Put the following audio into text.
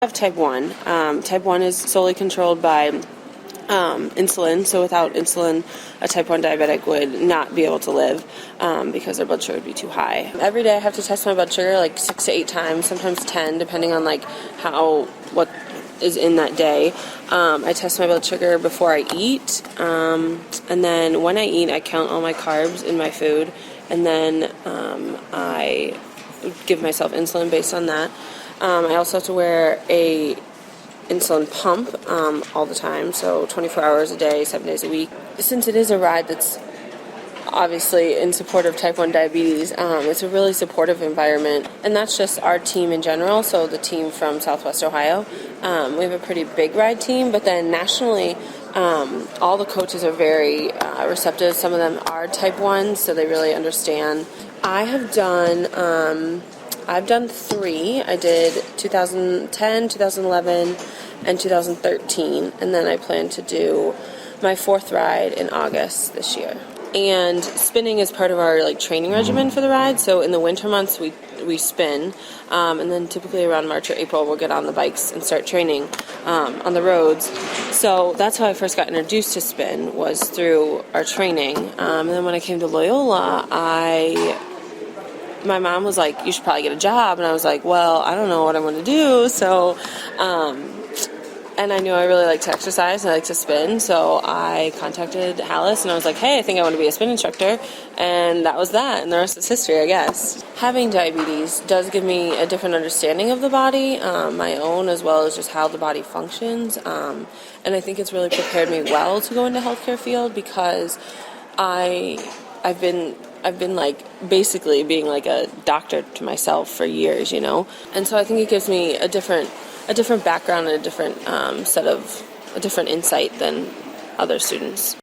I have type 1. Type 1 is solely controlled by insulin, so without insulin, a type 1 diabetic would not be able to live because their blood sugar would be too high. Every day I have to test my blood sugar like 6 to 8 times, sometimes 10, depending on like what is in that day. I test my blood sugar before I eat, and then when I eat, I count all my carbs in my food, and then I give myself insulin based on that. I also have to wear a insulin pump all the time, so 24 hours a day, 7 days a week. Since it is a ride that's obviously in support of type 1 diabetes, it's a really supportive environment, and that's just our team in general, so the team from Southwest Ohio. We have a pretty big ride team, but then nationally, all the coaches are very receptive. Some of them are type 1, so they really understand. I've done 3. I did 2010, 2011, and 2013, and then I plan to do my 4th ride in August this year. And spinning is part of our training regimen for the ride. So in the winter months we spin, and then typically around March or April we'll get on the bikes and start training on the roads. So that's how I first got introduced to spin, was through our training. And then when I came to Loyola, my mom was like, "You should probably get a job," and I was like, "Well, I don't know what I'm going to do." So, and I knew I really like to exercise and I like to spin, so I contacted Alice and I was like, "Hey, I think I want to be a spin instructor," and that was that, and the rest is history, I guess. Having diabetes does give me a different understanding of the body, my own, as well as just how the body functions, and I think it's really prepared me well to go into healthcare field, because I've been basically being like a doctor to myself for years, and so I think it gives me a different background and a different a different insight than other students.